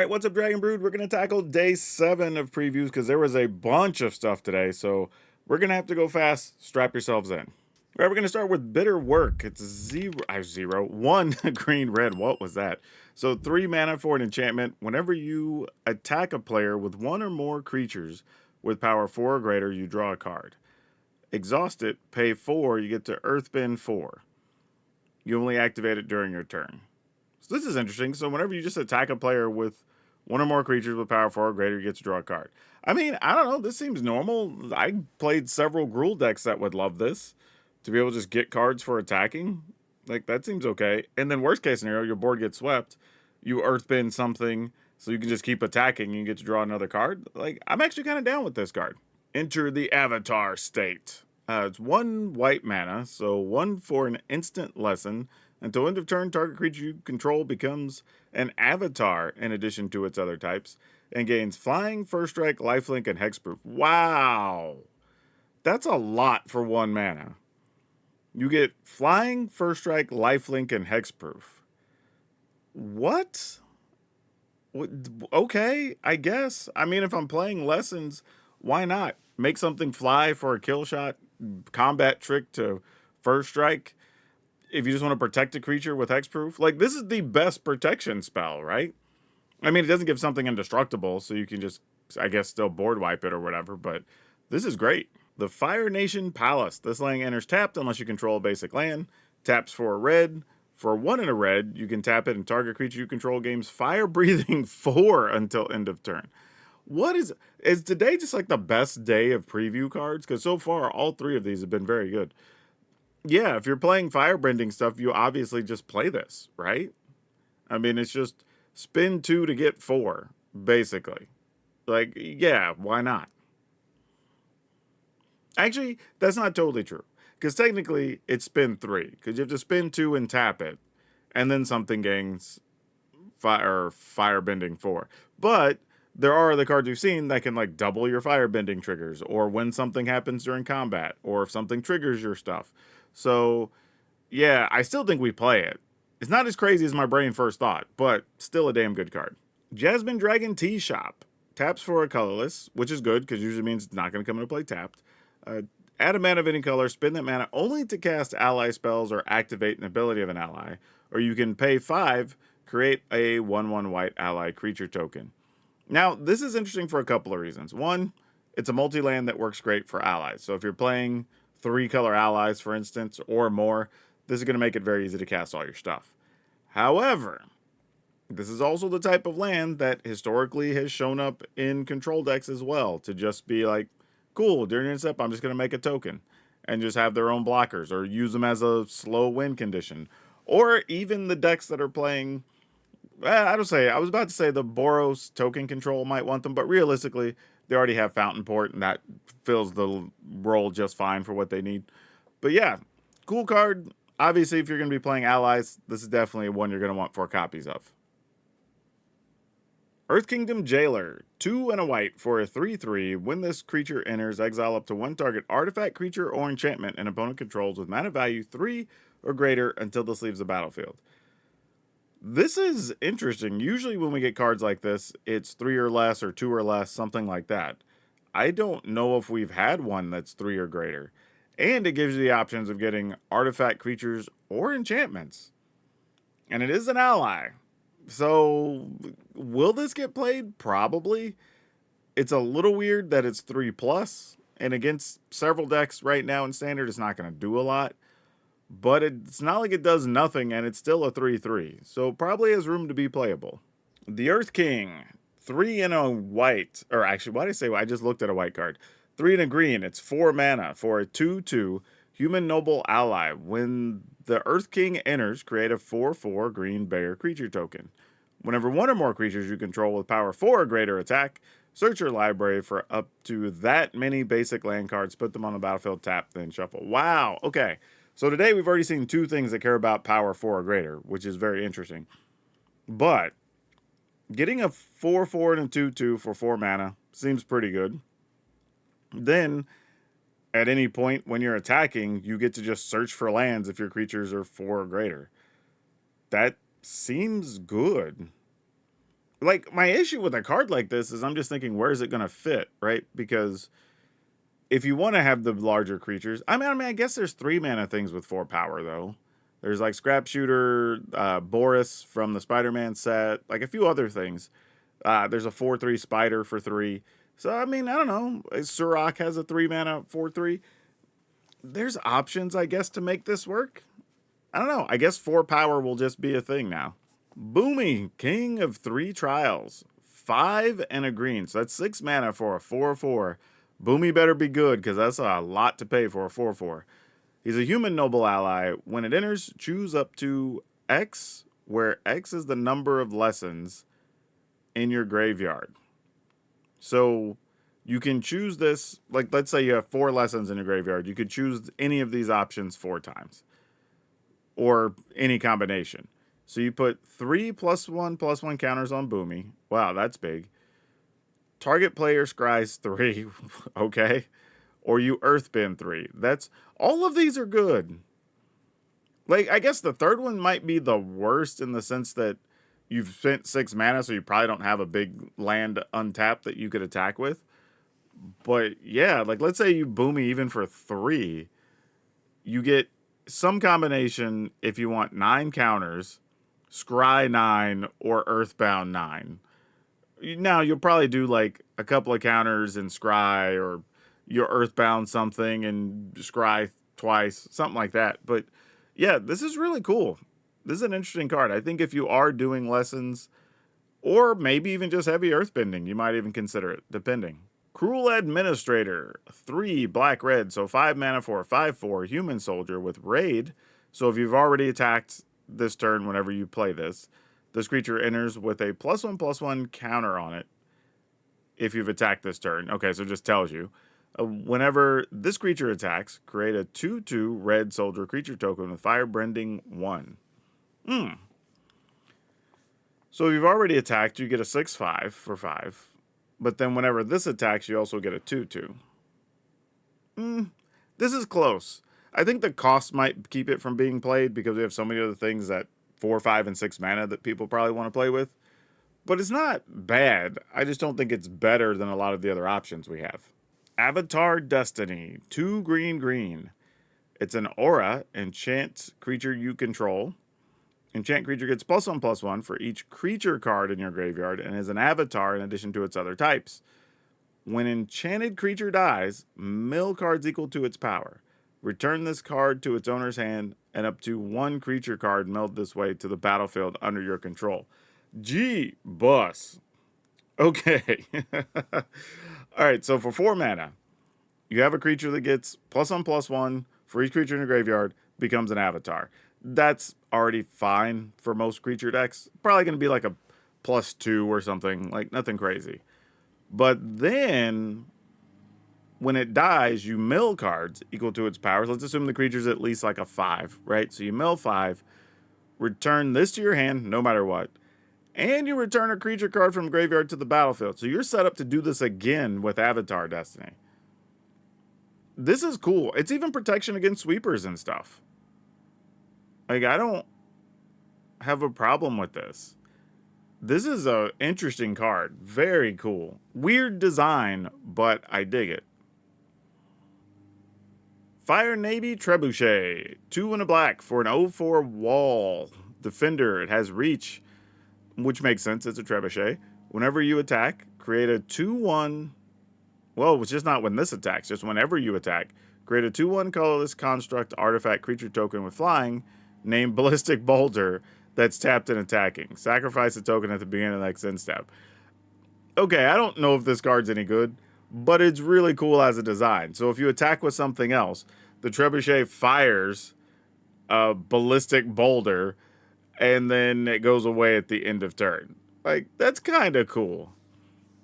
Right, what's up, Dragon Brood? We're going to tackle day 7 of previews because there was a bunch of stuff today, so we're going to have to go fast. Strap yourselves in. Right, we're going to start with Bitter Work. It's one green, red. What was that? So 3 mana for an enchantment. Whenever you attack a player with 1 or more creatures with power 4 or greater, you draw a card. Exhaust it, pay 4, you get to Earthbend 4. You only activate it during your turn. So this is interesting. So whenever you just attack a player with 1 or more creatures with power 4 or greater, you get to draw a card. I mean, I don't know. This seems normal. I played several Gruul decks that would love this. To be able to just get cards for attacking. Like, that seems okay. And then worst case scenario, your board gets swept. You earthbend something so you can just keep attacking and you get to draw another card. Like, I'm actually kind of down with this card. Enter the Avatar State. It's 1 white mana, so 1 for an instant lesson. Until end of turn, target creature you control becomes an avatar in addition to its other types, and gains flying, first strike, lifelink, and hexproof. Wow! That's a lot for 1 mana. You get flying, first strike, lifelink, and hexproof. What? Okay, I guess. I mean, if I'm playing lessons, why not? Make something fly for a kill shot, combat trick to first strike. If you just want to protect a creature with hexproof, like, this is the best protection spell, right? I mean, it doesn't give something indestructible, so you can just, I guess, still board wipe it or whatever, but this is great. The Fire Nation Palace. This land enters tapped unless you control a basic land. Taps for a red. For 1 in a red, you can tap it and target creature you control gains fire breathing 4 until end of turn. What is today just like the best day of preview cards? Because so far, all 3 of these have been very good. Yeah, if you're playing firebending stuff, you obviously just play this, right? I mean, it's just spin 2 to get 4, basically. Like, yeah, why not? Actually, that's not totally true. Because technically, it's spin 3. Because you have to spin 2 and tap it. And then something gains firebending 4. But there are other cards we've seen that can, like, double your firebending triggers. Or when something happens during combat. Or if something triggers your stuff. So, yeah, I still think we play it. It's not as crazy as my brain first thought, but still a damn good card. Jasmine Dragon Tea Shop. Taps for a colorless, which is good, because usually means it's not going to come into play tapped. Add a mana of any color, spend that mana only to cast ally spells or activate an ability of an ally. Or you can pay 5, create a 1/1 white ally creature token. Now, this is interesting for a couple of reasons. One, it's a multi-land that works great for allies. So if you're playing 3 color allies, for instance, or more, this is going to make it very easy to cast all your stuff. However, this is also the type of land that historically has shown up in control decks as well, to just be like, cool, during your step, I'm just going to make a token and just have their own blockers or use them as a slow win condition. Or even the decks that are playing, I was about to say the Boros token control might want them, but realistically, they already have Fountain Port, and that fills the role just fine for what they need. But yeah, cool card. Obviously, if you're going to be playing allies, this is definitely one you're going to want 4 copies of. Earth Kingdom Jailer. 2 and a white for a 3/3. When this creature enters, exile up to 1 target artifact, creature, or enchantment an opponent controls with mana value 3 or greater until this leaves the battlefield. This is interesting. Usually when we get cards like this, it's 3 or less or 2 or less, something like that. I don't know if we've had one that's 3 or greater. And it gives you the options of getting artifact creatures or enchantments. And it is an ally. So, will this get played? Probably. It's a little weird that it's 3+, and against several decks right now in Standard, it's not going to do a lot. But it's not like it does nothing, and it's still a 3/3, so probably has room to be playable. The Earth King, 3 and a white, or actually, why did I say I just looked at a white card? 3 and a green, it's 4 mana for a 2/2 human noble ally. When the Earth King enters, create a 4/4 green bear creature token. Whenever 1 or more creatures you control with power 4 or greater attack, search your library for up to that many basic land cards, put them on the battlefield, tap, then shuffle. Wow, okay. So today we've already seen 2 things that care about power 4 or greater, which is very interesting. But getting a 4/4 and a 2/2 for 4 mana seems pretty good. Then, at any point when you're attacking, you get to just search for lands if your creatures are 4 or greater. That seems good. Like, my issue with a card like this is I'm just thinking, where is it going to fit, right? Because if you want to have the larger creatures, I guess there's 3 mana things with 4 power, though. There's like Scrap Shooter, Boris from the Spider-Man set, like a few other things. There's a 4/3 spider for 3. So, I don't know. Surak has a 3 mana 4/3. There's options, I guess, to make this work. I don't know. I guess 4 power will just be a thing now. Bumi, King of 3 Trials. 5 and a green. So that's 6 mana for a 4/4. Bumi better be good, because that's a lot to pay for a 4/4. He's a human noble ally. When it enters, choose up to X, where X is the number of lessons in your graveyard. So you can choose this, like let's say you have 4 lessons in your graveyard. You could choose any of these options 4 times, or any combination. So you put 3 +1/+1 counters on Boomy. Wow, that's big. Target player scries 3. Okay. Or you earthbend 3. That's all of these are good. Like, I guess the third one might be the worst in the sense that you've spent 6 mana, so you probably don't have a big land untapped that you could attack with. But yeah, like let's say you Boomy even for 3. You get some combination if you want 9 counters, scry 9, or earthbound 9. Now you'll probably do like a couple of counters and scry, or you're earthbound something and scry twice, something like that. But yeah, this is really cool. This is an interesting card. I think if you are doing lessons, or maybe even just heavy earthbending, you might even consider it, depending. Cruel Administrator, 3 black red, so 5 mana for a 5/4 human soldier with raid. So if you've already attacked this turn whenever you play this creature enters with a +1/+1 counter on it if you've attacked this turn. Okay, so it just tells you. Whenever this creature attacks, create a 2/2 red soldier creature token with Firebending 1. So if you've already attacked, you get a 6/5 for 5. But then whenever this attacks, you also get a 2/2. This is close. I think the cost might keep it from being played because we have so many other things that 4, 5, and 6 mana that people probably want to play with. But it's not bad. I just don't think it's better than a lot of the other options we have. Avatar Destiny, 2 green. It's an aura, enchant creature you control. Enchant creature gets +1/+1 for each creature card in your graveyard and is an avatar in addition to its other types. When enchanted creature dies, mill cards equal to its power. Return this card to its owner's hand, and up to 1 creature card milled this way to the battlefield under your control. Gee, boss. Okay. Alright, so for 4 mana, you have a creature that gets +1/+1 for each creature in your graveyard, becomes an avatar. That's already fine for most creature decks. Probably going to be like a +2 or something, like nothing crazy. But then, when it dies, you mill cards equal to its powers. Let's assume the creature's at least like a 5, right? So you mill 5, return this to your hand, no matter what, and you return a creature card from graveyard to the battlefield. So you're set up to do this again with Avatar Destiny. This is cool. It's even protection against sweepers and stuff. Like, I don't have a problem with this. This is a interesting card. Very cool. Weird design, but I dig it. Fire Navy Trebuchet. 2 and a black for an 0/4 wall. Defender. It has reach, which makes sense. It's a trebuchet. Whenever you attack, create a 2/1. Well, it's just not when this attacks, just whenever you attack. Create a 2/1 colorless construct artifact creature token with flying named Ballistic Boulder that's tapped and attacking. Sacrifice a token at the beginning of the next end step. Okay, I don't know if this card's any good, but it's really cool as a design. So if you attack with something else, the trebuchet fires a ballistic boulder, and then it goes away at the end of turn. Like, that's kind of cool.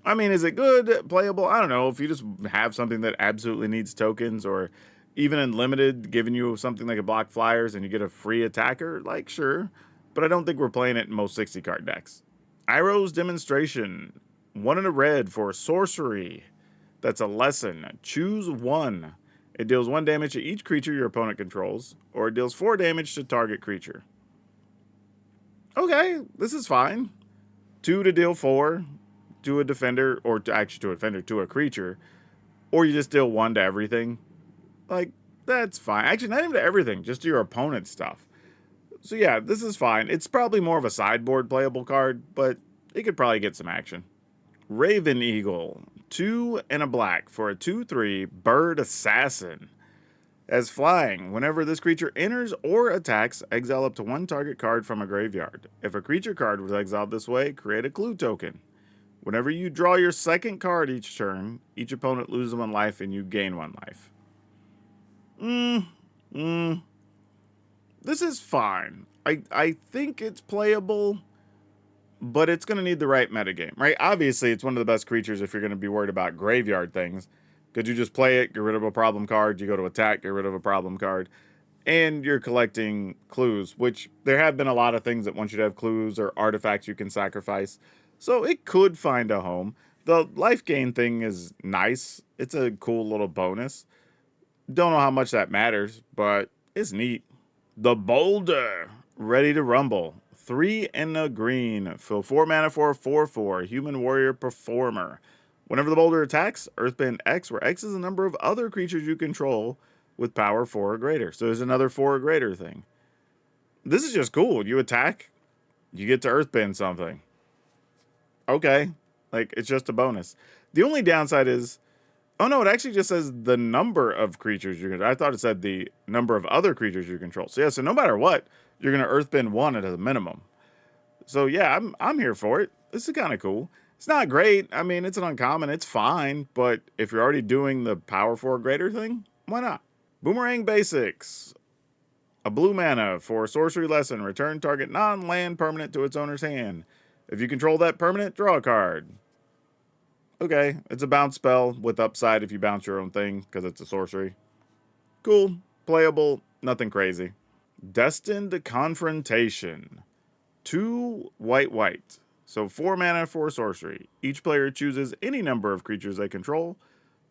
I mean, is it good, playable? I don't know. If you just have something that absolutely needs tokens, or even unlimited, giving you something like a block flyers and you get a free attacker, like, sure. But I don't think we're playing it in most 60 card decks. Iroh's Demonstration. 1 and a red for sorcery. That's a lesson. Choose 1. It deals 1 damage to each creature your opponent controls, or it deals 4 damage to target creature. Okay, this is fine. 2 to deal 4 to a defender, or actually to a defender, to a creature, or you just deal 1 to everything. Like, that's fine. Actually, not even to everything, just to your opponent's stuff. So yeah, this is fine. It's probably more of a sideboard playable card, but it could probably get some action. Raven Eagle, 2 and a black for a 2/3 bird assassin. As flying, whenever this creature enters or attacks, exile up to 1 target card from a graveyard. If a creature card was exiled this way, create a clue token. Whenever you draw your second card each turn, each opponent loses 1 life and you gain 1 life. This is fine. I think it's playable, but it's going to need the right metagame, right? Obviously, it's one of the best creatures if you're going to be worried about graveyard things. Because you just play it, get rid of a problem card, you go to attack, get rid of a problem card, and you're collecting clues, which there have been a lot of things that want you to have clues or artifacts you can sacrifice. So it could find a home. The life gain thing is nice. It's a cool little bonus. Don't know how much that matters, but it's neat. The Boulder, ready to rumble. 3 and a green. Fill 4 mana for a 4/4 human warrior performer. Whenever the Boulder attacks, Earthbend X, where X is the number of other creatures you control with power 4 or greater. So there's another 4 or greater thing. This is just cool. You attack, you get to Earthbend something. Okay. Like, it's just a bonus. The only downside is, oh no, it actually just says the number of creatures you control. I thought it said the number of other creatures you control. So yeah, so no matter what, you're going to Earthbend 1 at a minimum. So yeah, I'm here for it. This is kind of cool. It's not great. I mean, it's an uncommon. It's fine. But if you're already doing the power 4 greater thing, why not? Boomerang Basics. A blue mana for a sorcery lesson. Return target non-land permanent to its owner's hand. If you control that permanent, draw a card. Okay, it's a bounce spell with upside if you bounce your own thing because it's a sorcery. Cool. Playable. Nothing crazy. Destined Confrontation. 2 white. So 4 mana for sorcery. Each player chooses any number of creatures they control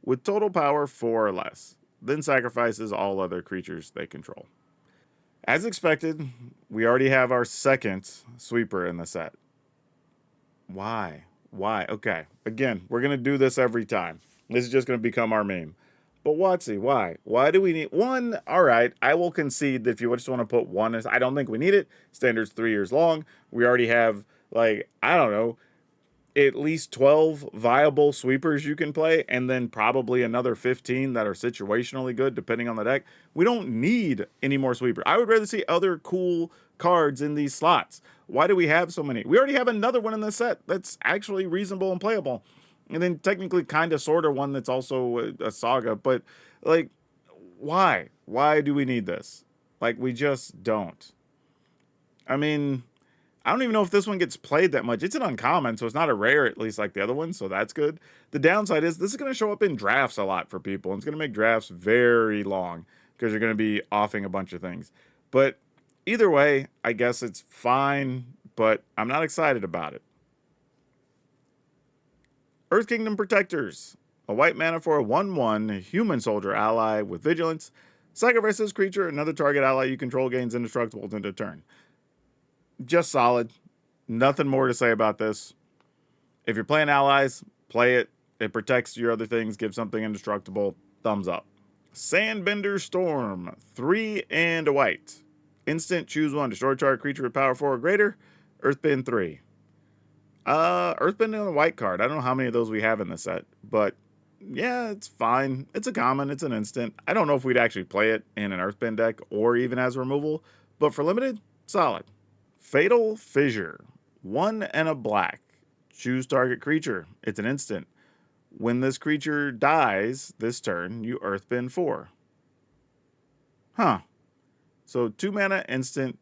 with total power 4 or less, then sacrifices all other creatures they control. As expected, we already have our second sweeper in the set. Why? Okay. Again, we're going to do this every time. This is just going to become our meme. But Watsy, why? Why do we need one? All right, I will concede that if you just want to put one, I don't think we need it. Standard's 3 years long. We already have, like, I don't know, at least 12 viable sweepers you can play, and then probably another 15 that are situationally good, depending on the deck. We don't need any more sweepers. I would rather see other cool cards in these slots. Why do we have so many? We already have another one in the set that's actually reasonable and playable. And then technically kind of sort of one that's also a saga. But, like, why? Why do we need this? Like, we just don't. I mean, I don't even know if this one gets played that much. It's an uncommon, so it's not a rare, at least like the other one, so that's good. The downside is this is going to show up in drafts a lot for people. And it's going to make drafts very long because you're going to be offing a bunch of things. But either way, I guess it's fine, but I'm not excited about it. Earth Kingdom Protectors. A white mana for a 1/1 human soldier ally with vigilance. Sacrifice this creature, another target ally you control gains indestructible into a turn. Just solid. Nothing more to say about this. If you're playing allies, play it. It protects your other things, gives something indestructible. Thumbs up. Sandbender Storm. 3 and a white. Instant, choose one. Destroy target creature with power 4 or greater. Earthbend 3. Earthbend on a white card. I don't know how many of those we have in the set, but yeah, it's fine. It's a common. It's an instant. I don't know if we'd actually play it in an Earthbend deck or even as removal, but for limited, solid. Fatal Fissure. 1 and a black. Choose target creature. It's an instant. When this creature dies this turn, you Earthbend 4. Huh. So 2 mana instant.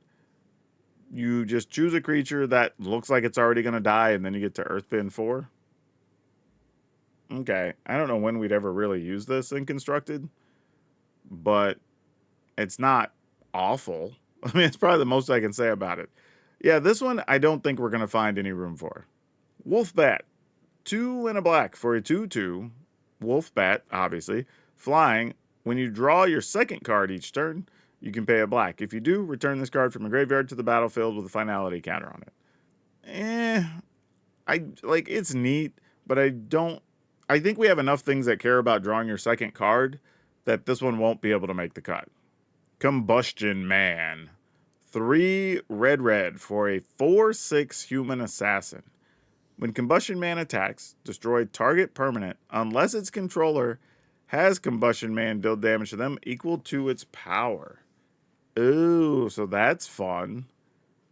You just choose a creature that looks like it's already going to die, and then you get to Earthbend 4. Okay. I don't know when we'd ever really use this in Constructed, but it's not awful. I mean, it's probably the most I can say about it. Yeah, this one I don't think we're going to find any room for. Wolfbat. 2 and a black for a 2/2. Wolfbat, obviously. Flying. When you draw your second card each turn, you can pay a black. If you do, return this card from a graveyard to the battlefield with a finality counter on it. it's neat, but I think we have enough things that care about drawing your second card that this one won't be able to make the cut. Combustion Man. 3 red for a 4/6 human assassin. When Combustion Man attacks, destroy target permanent unless its controller has Combustion Man deal damage to them equal to its power. Ooh, so that's fun.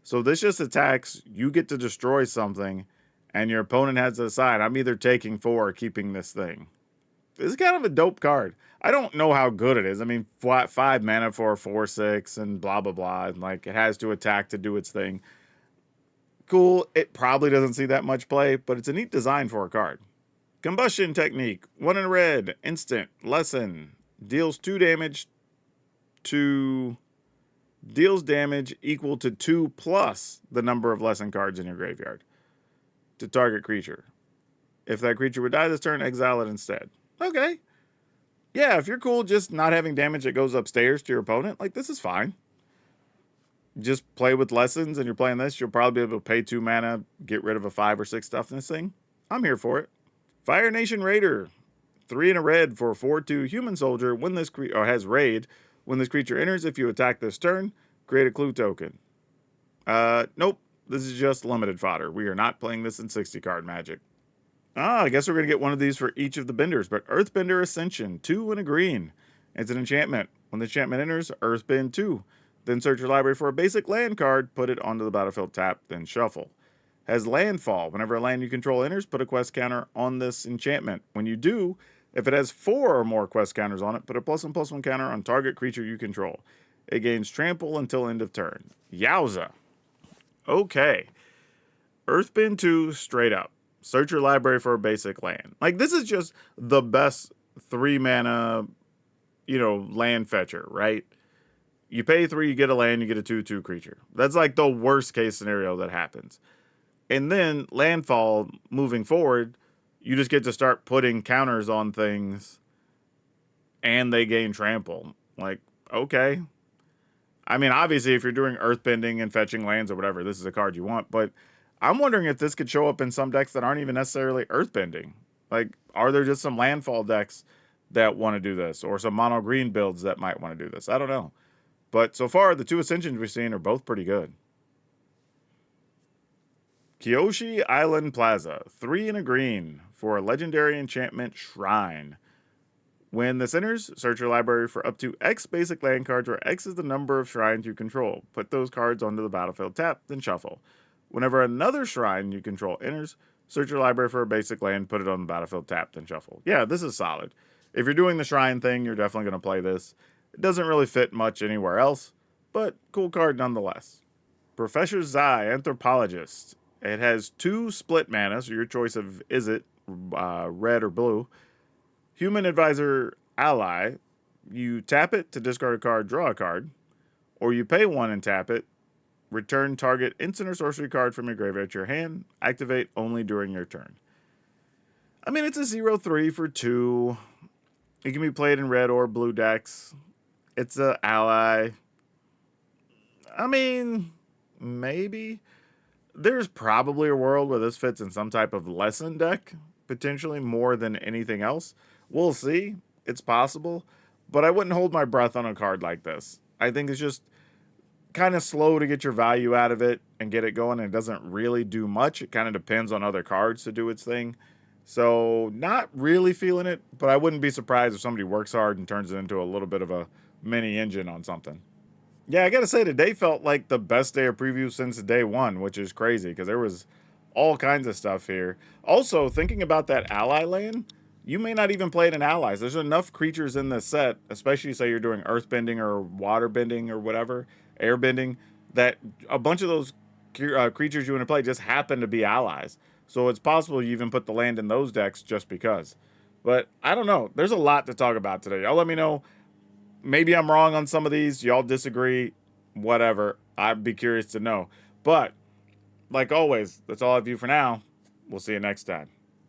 So this just attacks, you get to destroy something, and your opponent has to decide, I'm either taking 4 or keeping this thing. This is kind of a dope card. I don't know how good it is. I mean, 5 mana for a 4/6 and blah, blah, blah. And like, it has to attack to do its thing. Cool. It probably doesn't see that much play, but it's a neat design for a card. Combustion Technique. 1 in red. Instant. Lesson. Deals damage equal to 2 plus the number of lesson cards in your graveyard to target creature. If that creature would die this turn, exile it instead. Okay. Yeah, if you're cool just not having damage that goes upstairs to your opponent, like, this is fine. Just play with lessons and you're playing this, you'll probably be able to pay 2 mana, get rid of a 5 or 6 toughness thing. I'm here for it. Fire Nation Raider. 3 in a red for a 4/2 human soldier when this creature has raid. When this creature enters, if you attack this turn, create a clue token. Nope. This is just limited fodder. We are not playing this in 60 card Magic. I guess we're going to get one of these for each of the benders, but Earthbender Ascension, 2 in a green. It's an enchantment. When the enchantment enters, Earthbend 2. Then search your library for a basic land card, put it onto the battlefield tap, then shuffle. Has landfall. Whenever a land you control enters, put a quest counter on this enchantment. When you do, if it has 4 or more quest counters on it, put a +1/+1 counter on target creature you control. It gains trample until end of turn. Yowza. Okay. Earthbend 2 straight up. Search your library for a basic land. Like, this is just the best 3 mana, land fetcher, right? You pay 3, you get a land, you get a 2/2 creature. That's like the worst case scenario that happens. And then landfall, moving forward, you just get to start putting counters on things and they gain trample. Like, okay. I mean, obviously, if you're doing earthbending and fetching lands or whatever, this is a card you want. But I'm wondering if this could show up in some decks that aren't even necessarily earthbending. Like, are there just some landfall decks that want to do this? Or some mono green builds that might want to do this? I don't know. But so far, the 2 Ascensions we've seen are both pretty good. Kyoshi Island Plaza, 3 in a green for a legendary enchantment Shrine. When this enters, search your library for up to X basic land cards where X is the number of shrines you control. Put those cards onto the battlefield tap, then shuffle. Whenever another shrine you control enters, search your library for a basic land, put it on the battlefield tap, then shuffle. Yeah, this is solid. If you're doing the shrine thing, you're definitely going to play this. It doesn't really fit much anywhere else, but cool card nonetheless. Professor Zai, Anthropologist. It has 2 split mana, so your choice of is it red or blue. Human Advisor Ally. You tap it to discard a card, draw a card. Or you pay 1 and tap it. Return target instant or sorcery card from your graveyard to your hand. Activate only during your turn. I mean, it's a 0/3 for 2. It can be played in red or blue decks. It's an ally. I mean, maybe. There's probably a world where this fits in some type of lesson deck, potentially more than anything else. We'll see. It's possible. But I wouldn't hold my breath on a card like this. I think it's just kind of slow to get your value out of it and get it going. And it doesn't really do much. It kind of depends on other cards to do its thing. So not really feeling it, but I wouldn't be surprised if somebody works hard and turns it into a little bit of a mini engine on something. Yeah, I got to say, today felt like the best day of preview since day 1, which is crazy because there was all kinds of stuff here. Also, thinking about that ally land, you may not even play it in allies. There's enough creatures in this set, especially say you're doing earthbending or waterbending or whatever, airbending, that a bunch of those creatures you want to play just happen to be allies. So it's possible you even put the land in those decks just because. But I don't know. There's a lot to talk about today. Y'all let me know. Maybe I'm wrong on some of these. Y'all disagree. Whatever. I'd be curious to know. But, like always, that's all I have for now. We'll see you next time.